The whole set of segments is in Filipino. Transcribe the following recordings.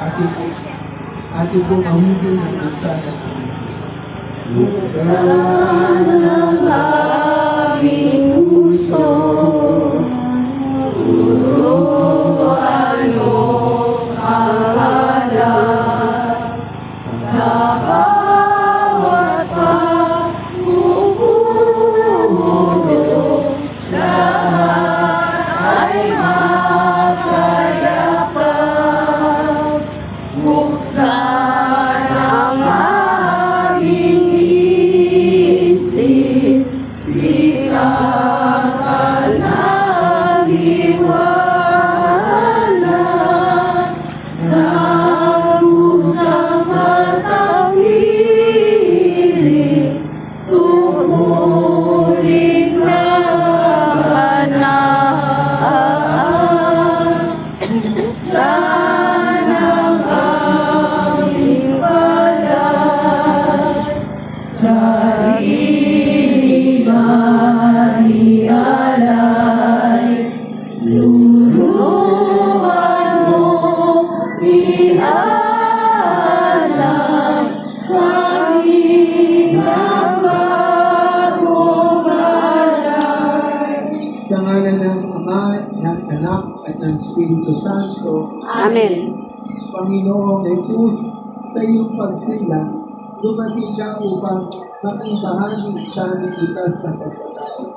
Atin po mahugin ng kasada namin. Buksan ang aming puso, puro ano mahalaga sa bawat pagkukulo, lahat ay makayakap. Buksan ang aming isip, sirapan ang iwanan, nag-usap at ang hiling, tumuling na hanaan. Buksan ang aming balat, sarili maialay, luruan mo ialay, aming nagbabalay. Sa ngalan ng Ama, ng Anak, at ng Espiritu Santo, Amen. Panginoong Jesus, sa iyong pagsilang, dumating ka upang makibahagi sa aming likas na pagkatao.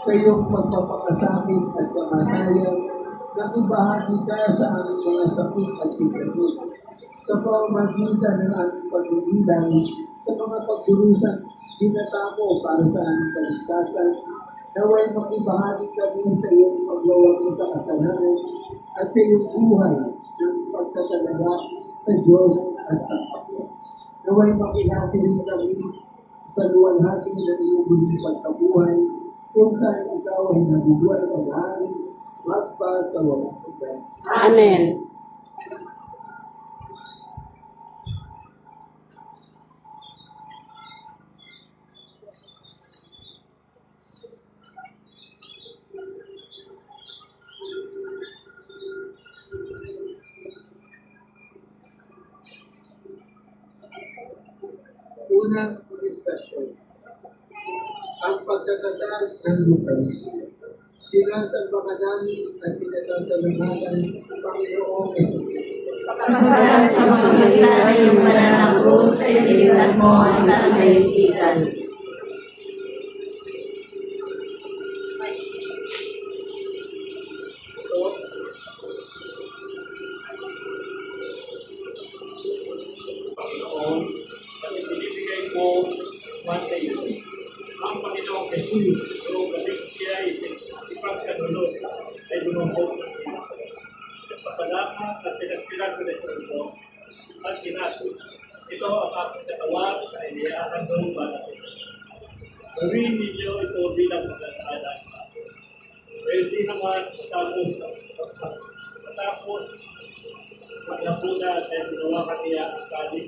Sa iyong pagpapakasakit at kamatayan, nakibahagi ka sa aming mga sakit at pagkalit. Sa pamamagitan ng aming pagbibilang, sa mga pagdurusan, binatamo para sa aming kaligtasan, naway makibahagi kami sa iyong pagwawagi sa kasalanan at sa iyong buhay ng pagtatalaga sa Diyos at sa kapwa. Naway makihati rin kami sa luwalhati ng iyong bulipas sa buhay, kung saan ikaw ay nabubuhay ng hari, magpa sa walang hanggan. Amen. Unang diskusyon, ang pagkakataan ng Eucharistia. Sila sa pagkadami at pinasasalamatan ng Panginoong Jesucristo. Sapagkat sa pamagitan ng iyong banal na krus, ay niligtas mo ang lahat ng kahihiyan. Panginoon, at ibinibigay ko sa iyo ang Panginoong Jesus, o balik siya ipagkanulot ay lumabot ng iyo. Pasalamat at pinagpilan ko na sa ito at sinabi, ito ang aking katawan na iniyahan ko para sa ito. Gawin ninyo ito bilang pag-alaala. Pwede naman matapos maglapuna at ginawa kaniya ang kalis.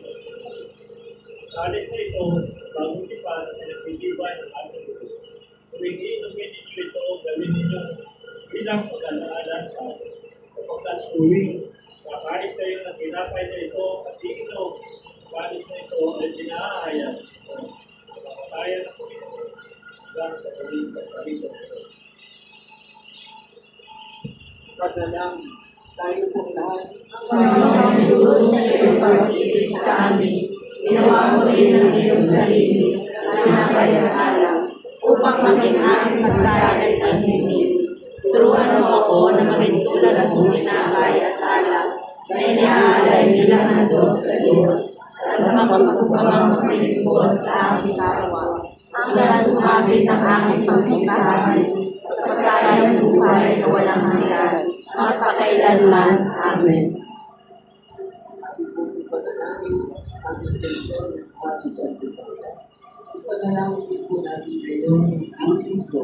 Kalis na ito, bagong tipan, pinagtitibay ng ating Diyos. Kung hindi inumin ninyo ito, gawin ninyo bilang pag-alaala sa atin. Kapagkat tuwing kakain kayo ng tinapay na ito at iinom, kalis na ito ay pinahahayan. Kamatayan ng Panginoon hanggang sa kalis at kalis. Pagdalang tayo pong lahat, Panginoong Jesus, sa iyong pag-ibig sa amin, ginawa mo rin ang iyong sarili na napayang-alam upang maging aming pagkain at himig. Turuan mo ako na maging tulad at bumisakay at alak na iniaalay bilang handog sa Diyos at sa pagpupamang maglingkod sa aming kapwa. Hanggang sumabit ang aming pagkakaroon sa pagkayang buhay na walang hanggan, magpakailanman. Amen. Ipanalangin po natin ngayon ang ito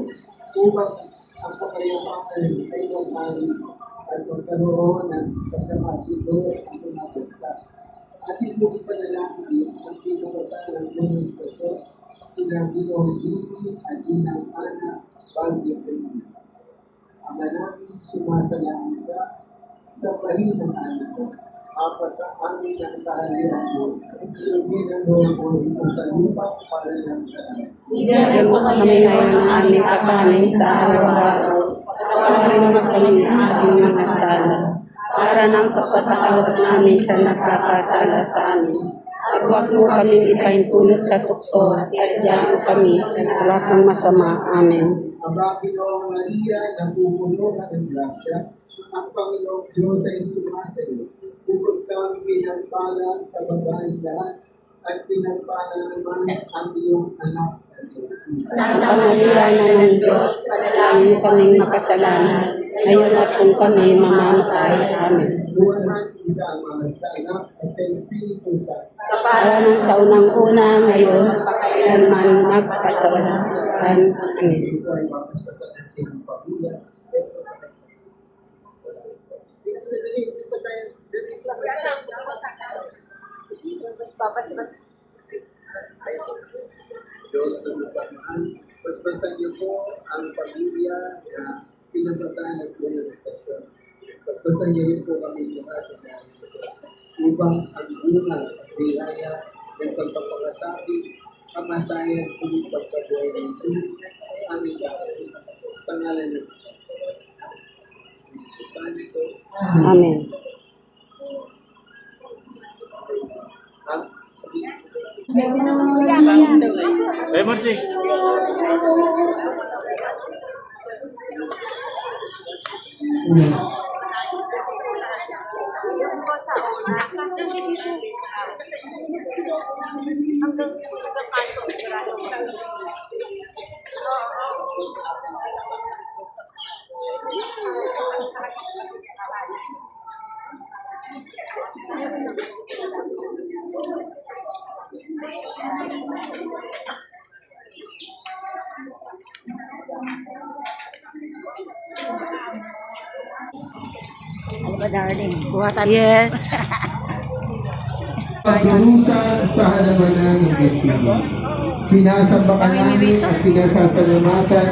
upang ang kapayapaan ay magmali at magkaroon ng pagkakasundo ang mga bansa. Atin po ipanalangin ang pinakataan ng Diyos sa ito, sila Ginoong Siti at Ginang Ana Bagyo Pemina. Ang namin sumasalangin ka sa pahinang anak ko. Apa sa amin ang kahalian mo. Sugin ang Lord mo ito sa lupa para ng Bigyan mo kami ngayon ng aming kakanin sa araw-araw. Patawarin mo kami sa aming mga sala, para ng pagpapatawad namin sa nagkakasala sa amin. At huwag mo kaming ipahintulot sa tukso, at iadyan mo kami sa lahat ng masama. Amen. Ang Panginoong Maria na pupuno ka ng grasya, ang Panginoong Diyos ay sumasayo. Bukod kang pinagpala sa babae lahat, at pinagpala naman ang iyong anak na si Jesus. Santa Maria na ng Diyos, panalangin mo kaming makasalanan, ngayon at kung kami mamamatay. Amen. Buwan isa ang mga anak at sa Espiritu Santo. Kapalanan sa unang-una, ngayon, kailanman magpasawalan. Amen. Ito ay mapaspasan natin ang pamilya. Diyos na magpapahal, paspasan niyo po ang pamilya na pinagpatahan ng buong estasyon. Paspasan niyo rin po kami lahat upang ang bunga at biyaya ng pagpapakasabi, kamatayan kung pagkabuhay ng Jesus ay aming gagawin sa ngalan ng Espiritu Santo. Amen. Ang Eh, Marcy. Yes. pagdurusa sa halaman ng Mesilo. Sinasamba ka namin at pinasasalamatan,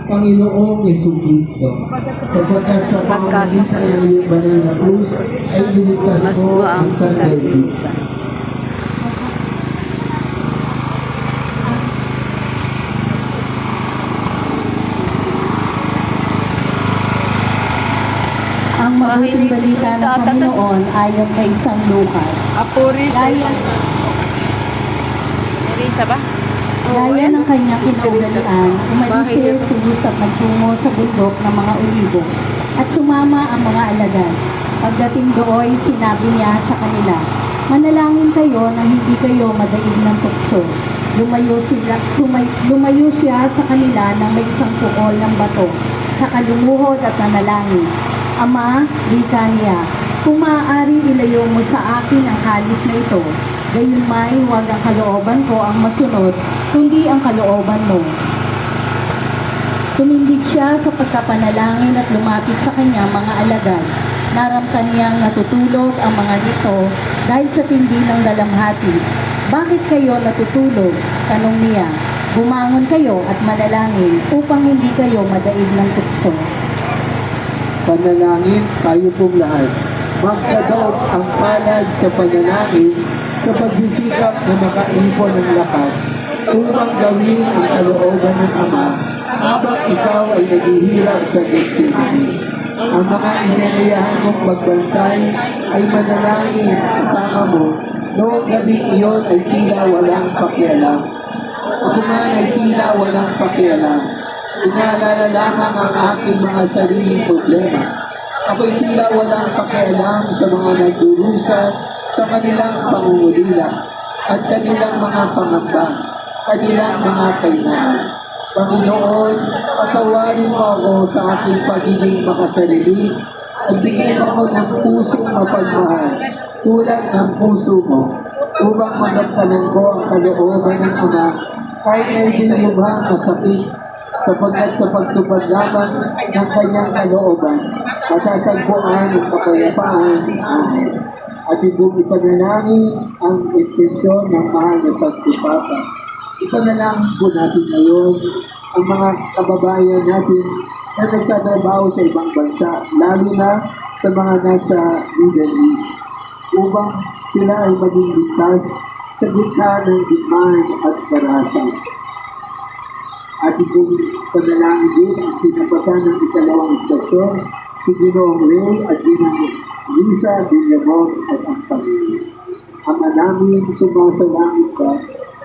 Panginoong Jesucristo. Sapagkat sa pamamagitan ng iyong banal na krus ay niligtas mo ang sandaigdig. Ang mabuting balita ng Panginoon ayon kay San Lucas. Gaya ng kanyang kinaugalian, umalis si Jesus at nagtungo sa bundok ng mga olibo at sumama ang mga alagad. Pagdating doon, sinabi niya sa kanila, "Manalangin kayo na hindi kayo madaig ng tukso." Lumayo siya sa kanila ng may isang tukol ng bato, sa kalumuhod at nanalangin. "Ama," wika niya, "kung maaari ilayo mo sa akin ang halis na ito, gayunmay huwag ang kalooban ko ang masunod, kundi ang kalooban mo." Tumindig siya sa pagkapanalangin at lumapit sa kanyang mga alagad. Naramtan niyang natutulog ang mga nito dahil sa tindi ng dalamhati. "Bakit kayo natutulog?" tanong niya. "Bumangon kayo at manalangin upang hindi kayo madaig ng tukso." Panalangin tayo pong lahat. Magkadaog ang palad sa panalangin sa pagsisikap na makaipon ng lakas upang gawin ang kalooban ng Ama habang ikaw ay naghihirap sa Gethsemane. Ang mga inanayahan mong magbantay ay manalangin kasama mo noong gabi iyon ay tila walang pakialam. Ako man ay tila walang pakialam. Inaalala lamang ang aking mga sariling problema. Ako'y tila walang pakialam sa mga nagdurusa sa kanilang pangungulila at kanilang mga pangamba, kanilang mga kailangan. Panginoon, patawarin mo ako sa aking pagiging makasarili at bigyan ako ng pusong mapagmahal tulad ng puso mo upang magagtanan ko ang kalooban ng Ama kahit na ibinilubhang masakit sapagkat sa pagtupad lamang ng kanyang kalooban, matatagpuan ang kapayapaan. Amen. At ibang ipanalangin ang intensyon ng mahal na Santipapa. Ipanalangin po natin ngayon ang mga kababayan natin na nagtatrabaho sa ibang bansa, lalo na sa mga nasa Middle East. upang sila ay maging ligtas sa gitna ng digmaan at karahasan. At itong panalangin din ang pinapatan ng ikalawang istasyon, si Ginoong Ray at Ginang Lisa Villamor at ang pamilya. Ama namin, sumasalangit ka,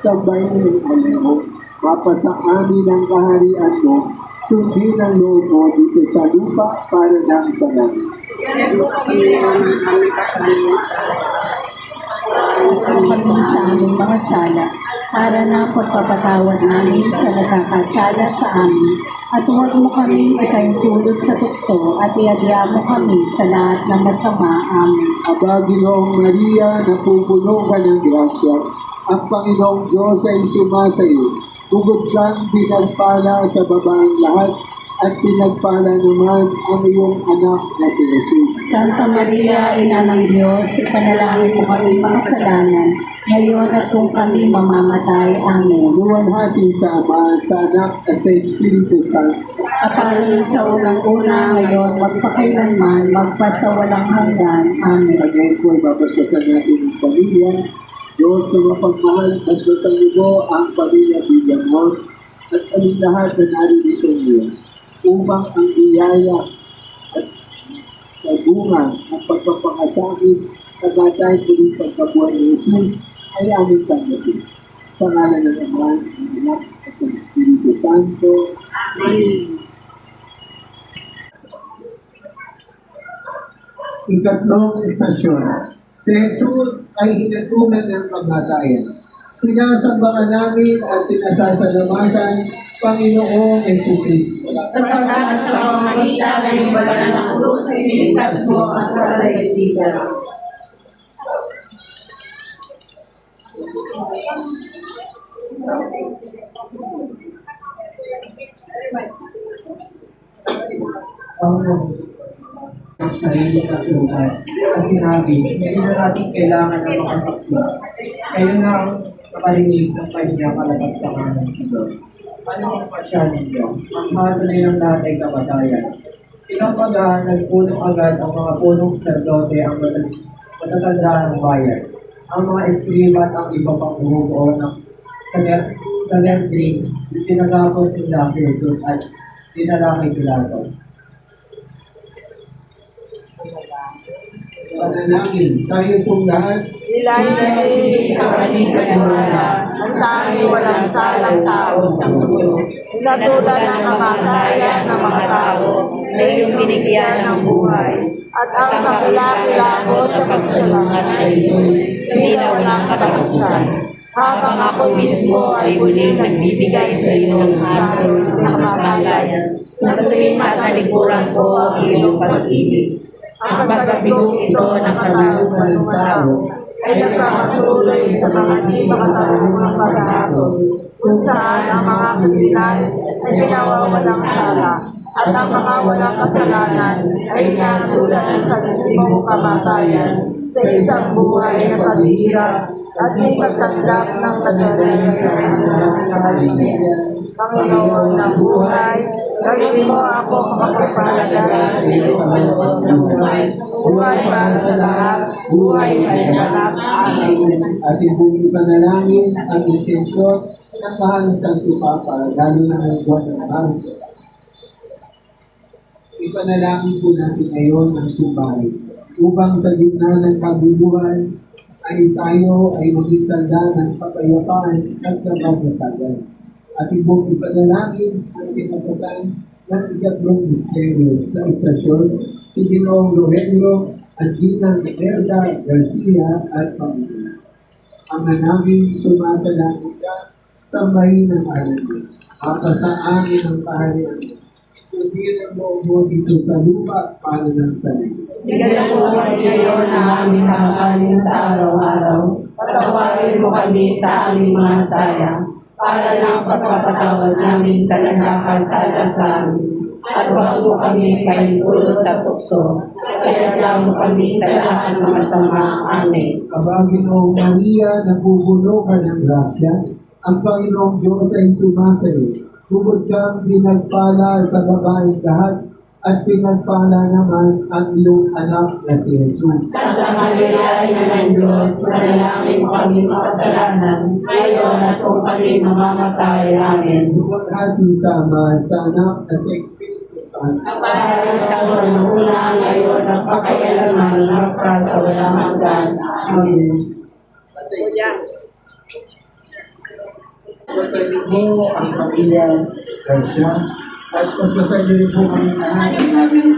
sambahin ng Aleho, mapasa amin ang kaharian mo, sundin ang loob mo dito sa lupa para ng sa langit. kami sa aming mga sala, para na pagpapatawad namin sa nagkakasala sa amin, at huwag mo kami ikaintulot sa tukso, at iadya mo kami sa lahat ng masama. Amen. Aba, Ginoong Maria, napupuno ka ng grasya, ang Panginoong Diyos ay sumasayo. Bugod kang pinagpala sa babaeng lahat, at pinagpala naman ang iyong anak na si Jesus. Santa Maria, Ina ng Diyos, ipanalangin mo kami makasalanan, ngayon at kung kami mamamatay. Amen. Luwalhati sa Ama, sa Anak, at sa Espiritu Santo. Kapalong sa unang-una, ngayon, magpakailanman, magpasawalang hanggan. Amen. Ngayon po, babasbasan natin ang pamilya. Diyos na mapagmahal, basbasan niyo po ang pamilya Villamor at ang lahat na naririto niyo upang ang biyaya at kagungan at pagpapakasakit kagatay ko rin pagkabuhay ni Jesus ay aming tanggapin. Sa ngalan ng Ama, ng Anak, at ng Espiritu Santo. Amen. Ikatlong estasyon. Si Jesus ay hinatungan ng kamatayan. Sinasamba namin at pinasasalamatan Panginoong Jesucristo. Sapagkat sa pamamagitan ng iyong banal na krus, iniligtas mo ang kalalaitigan. Ang sarili at lugar. At sinabi, hindi na natin kailangan ng mga saksi. Kayo na ang nakarinig ng kanyang kalagagtakan ng Sidon. Ano ang pasya ninyo? Ang halo nilang lahat ay kamatayan. Pinapagahan, nagpunong agad ang mga punong sacerdote ang matatandaan ng bayan. Ang mga eskriba at ang iba pang buhuo ng Sanhedrin, tinagapos nila kay Jesus at dinala kay Pilato. Panalangin, tayo pong lahat Nilayan ang aming kaniwala, ang tanging walang salang tao sa mundo. Inatulan ang kamatayan ng mga tao na iyong binigyan ng buhay, at ang kakilakilakot na pagsalangat ay hindi na walang katapusan. Habang ako mismo ay muling nagbibigay sa iyo ng hatol na kamatayan, sa tuwing matalikuran ko ang iyong pag-ibig. Ang pagkabigong ito ng katarungan ng tao ay nagkakatuloy sa mga di makatarungang pagkakataon, kung saan ang mga kriminal ay pinawawalang sala, at ang mga walang kasalanan ay pinatulan sa lilimong kamatayan sa isang buhay na paghihirap at di pagtanggap ng sagalayan sa Panginoon ng buhay, gawin mo ako makapagpalaga sa iyong kaloob ng buhay. Buhay para sa lahat, buhay na ganap. Amen. ating pong ipanalangin ang intensyon ng mahal ng Santo Papa, lalo na ng buwan ng Marso. Ipanalangin po natin ngayon ang simbahan upang sa gitna ng pagbubuhay ay tayo ay maging tanda ng kapayapaan at kapagpatagan. At ibang ipanalangin ang pinapatan ng ikatlong misteryo sa istasyon si Ginoong Rogelio at Ginang Merda Garcia at pamilya. Ama namin, sumasalangit ka, sambahin ang alam mo. Sa amin ang kaharian mo. Sundin ang loob mo dito sa lupa para ng sarili. Bigyan mo kami ngayon ng aming kakanin sa araw-araw. Patawarin mo kami sa aming mga sayang, para ng pagpapatawad namin sa nagkakasala sa amin. At huwag mo kami paintulot sa tukso, kaya mo kami sa lahat ng masama. Amen. Aba, Ginoong Maria, napupuno ka ng grasya, ang Panginoong Diyos ay sumasayo. Bukod kang pinagpala sa babaeng lahat, at pinagpala naman ang iyong anak na si Jesus. Santa Maria, Ina ng Diyos, manalangin mo kami makasalanan, ngayon at kung kami mamamatay. Amen. Luwalhati sa Ama, sa Anak, at sa Espiritu Santo. Para sa unang-una, ngayon at pakailanman, magpa sa walang hanggan. Amen. Paspasan niyo po ang pamilya Garcia at paspasan niyo rin po kami lahat ng aming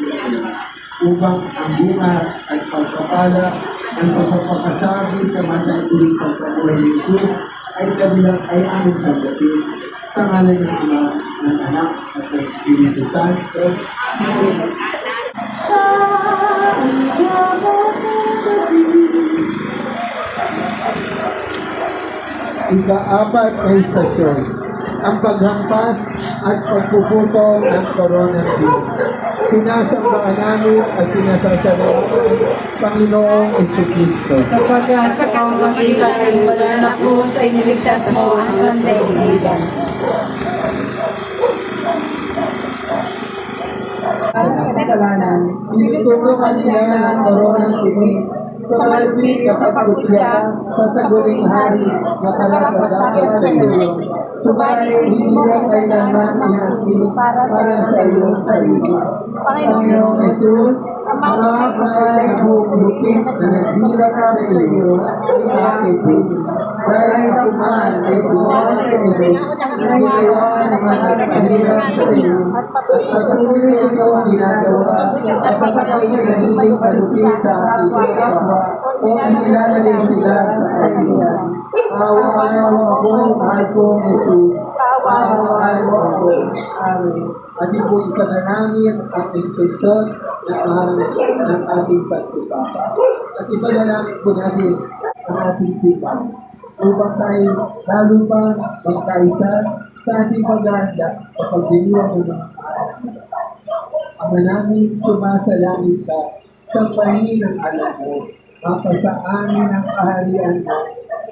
upang ang bunga at pagpapala ng pagpapakasabi sa matayuling pagkabuhay ni Jesus ay kabilang ay aming tanggapin sa ngalan ng Ama, ng Anak at ng Espiritu Santo. Amen. Ika-apat na istasyon, ang paghampas at pagpuputol ng coronavirus. Sinasamba namin at sinasasalamat Panginoong Jesucristo. Kapagkat sa pamamagitan ng wala na po sa iniligtas mo ang sandaigdigan. Sa kasalanan, Tinuturo kanila ng coronavirus sa malapit na pagkutya sa taguling hari na kalapadapat sa iyo. Subalit hindi na kailanman inatili para sa iyong sarili. Panginoong Jesus, ang mga kapal na bumulupit na naghirap sa iyo ay aking din. Dahil kumaan ay buwas sa iyo, hindi kayo ang mga nagpahirap sa iyo. At patuloy ito ang ginagawa at kapag nagiging palupit sa aking kapwa o inilalagay sila sa kanya. Awa-awa ako, mahal kong Jesus. Awa-awa ako. Amen. At po ipanalangin ang inspeksyon ng ating pagtutapa. At ipanalangin po natin ang ating sipan upang tayo lalo pa magkaisa sa ating paghahanda sa pagdiriwang ng mga araw. Ama namin, sumasalangit ka sa pahin ng alam mo. Mapasaanin ang kaharian mo.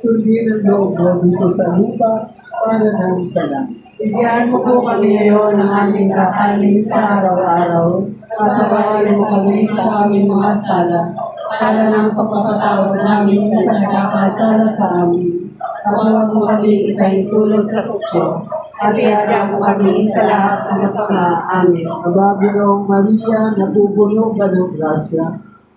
Sundin ang loob mo dito sa lupa para ng salang. Bigyan mo po kami ngayon ng aming kakanin sa araw-araw. At tawarin mo kami sa aming mga sala. Para ng pagpapatawad namin sa nagkakasala sa amin. At huwag mo kami ipahintulog sa tukso. At iadya mo kami sa lahat ng masama. Amen. Aba, Ginoong Maria, napupuno ka ng grasya.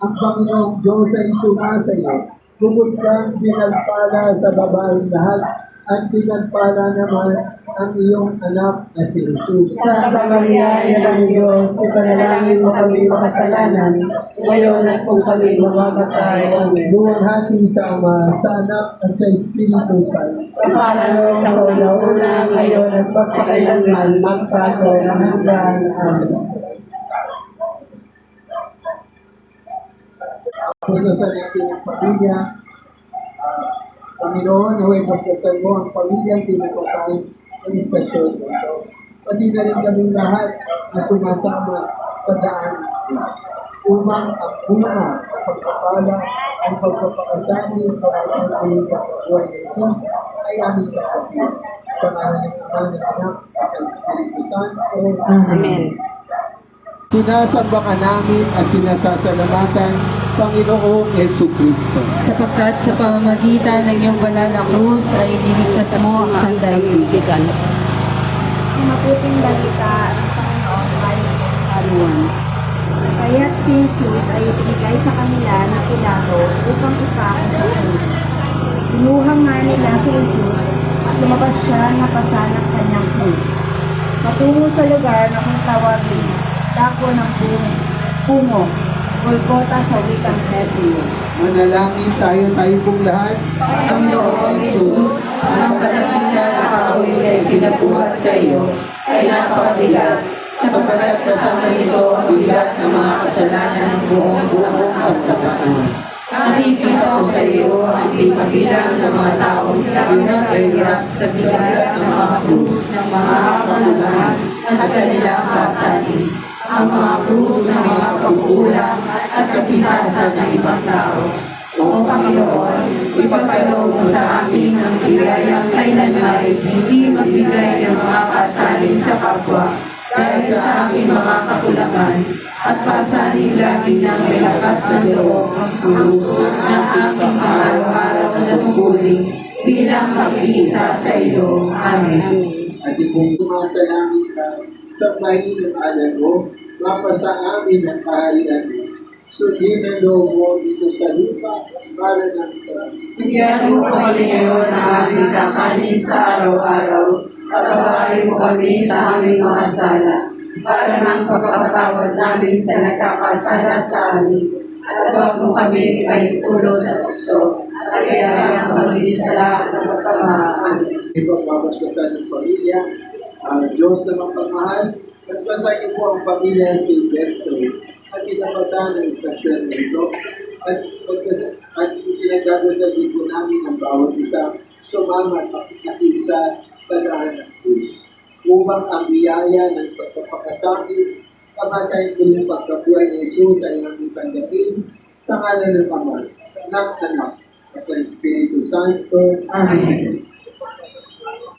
Ang Panginoong Diyos ay sumasa iyo. Bukod kang pinagpala sa babaeng lahat, at pinagpala naman ang iyong anak na si Jesus. Santa Maria, Ina ng Diyos, ipanalangin mo kami makasalanan, ngayon at kung kami mamamatay. Amen. Luwalhati sa Ama, sa Anak, at sa Espiritu Santo. Para sa una, ngayon at pagpakailanman, magpaso ng hanggan. Amen. Paspasan natin ang pamilya. Panginoon, naway paspasan mo ang pamilyang tinutupay ng istasyon nito. Pati na rin kami lahat na sumasama sa daan upang ang bunga, ang pagpapala, ang pagpapakasami, ang pagpapalay ng pagkakuha ni Jesus ay aming kapatid. Sa ngalan ng Ama, ng Anak, at ng Espiritu Santo. Amen. Sinasamba ka namin at sinasasalamatan, Panginoong Jesucristo. Sapagkat sa pamamagitan ng iyong banal na krus ay iniligtas mo ang sandaigdigan. Ang mabuting balita ng Panginoon ay karuan. Kaya't si Jesus ay ibigay sa kanila na Pilato upang ipako sa krus. Inuhang nga nila si Jesus at lumabas siya na pasanang kanyang krus. Patungo sa lugar na kung tawagin, dako ng puno, Golgota sa wikang Hebreo. Manalangin tayo pong lahat. Panginoong Jesus, ang panagkita na kaawin ay pinabuhat sa iyo ay napakabigat, sapagkat kasama nito ang bigat ng mga kasalanan ng buong sangkatauhan. Nakikita ko sa iyo ang di mabilang ng mga taong hirap ay hirap sa bigat ng mga krus ng mga kaluhan at kanilang kasanin. Ang mga krus ng mga pagkulang at kapintasan ng ibang tao. O Panginoon, ipagkaloob mo sa amin ang biyayang kailanman hindi magbigay ng mga kasanin sa kapwa, dahil sa aking mga kapulakan, at pasanin lagi ng may lakas ng loob ang puso ng aming araw-araw na tungkulin bilang pag-iisa sa iyo. Amen. At kung sumasalangit ka sa pahin ng alam mo, mapasa amin ang kaharian mo. Sundin ang loob mo dito sa lupa para ng sarap. Bigyan mo kami ngayon ng aming kakanin sa araw-araw, at tawarin mo kami sa aming mga sala, para ng pagpapatawad namin sa nagkakasala sa amin. At huwag mo kami maitulog sa puso, at kaya kami sa lahat ng masama. Amen. Ipagpapaspasan ng pamilya, ang Diyos na mapagmahal, paspasan niyo po ang pamilya Silvestre at kinapatan ng istasyon nito at pinagdadasal din po namin ang bawat isa sumama at nakiisa sa daan ng Diyos upang ang biyaya ng pagpapakasakit, kamatayan ko yung pagkabuhay ni Jesus ay aming tanggapin sa ngalan ng Ama, ng Anak, at ng Espiritu Santo. Amen.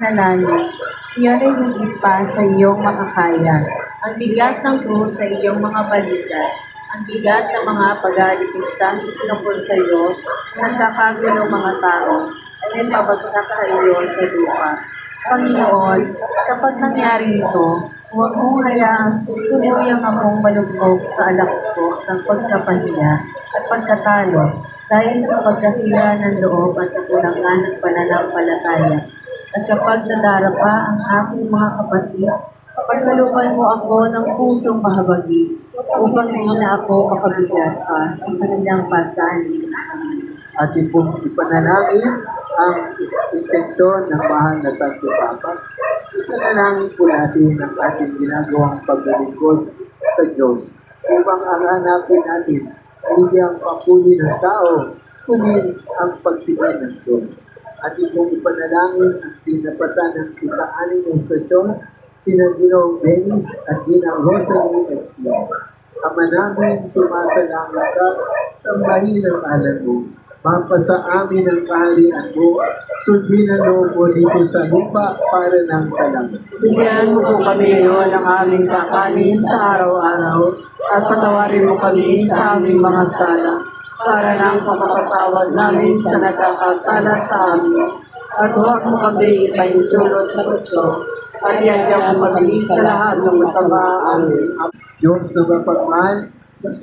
Nanalo, iyon ay higit pa sa iyong makakaya. Ang bigat ng krus sa iyong mga balikat, ang bigat ng mga pag-aalipistang itinupon sa iyo, nagkakagulong mga tao, ay pabagsak sa iyo sa lupa. Panginoon, kapag nangyari ito, huwag mong hayaang tuluyang akong malugmok sa alak ko ng pagkapahiya at pagkatalo dahil sa pagkasira ng loob at kakulangan ng pananampalataya. At kapag nadarapa ang aking mga kapatid, pagkalupan mo ako ng pusong mahabagi upang hindi na ako kakabigat pa sa kanilang pasanin. At ipanalangin ang intensyon ng mahal na Santo Papa. Ipanalangin po natin ang ating ginagawang paglilingkod sa Diyos upang ang hanapin natin ay hindi ang papuli ng tao, kundi ang pagtingin ng Diyos. At ipanalangin ang tinapatan ng kita-aning ng stasyon, sina Ginoong Dennis at Ginang Rosalie Esplor. Ama namin, sumasalangit ka, sambahin ang alam mo. Mapasa amin ang kaharian mo, sundin ang loob mo dito sa lupa para ng salamat. Bigyan mo po kami ngayon ng aming kakanin sa araw-araw, at patawarin mo kami sa aming mga sala, para ng pagpapatawad namin sa nagkakasala sa amin. At huwag mo kami maitulog sa puso, at iyan mo kami sa lahat ng masama. Amen. Diyos na mapagmahal, mas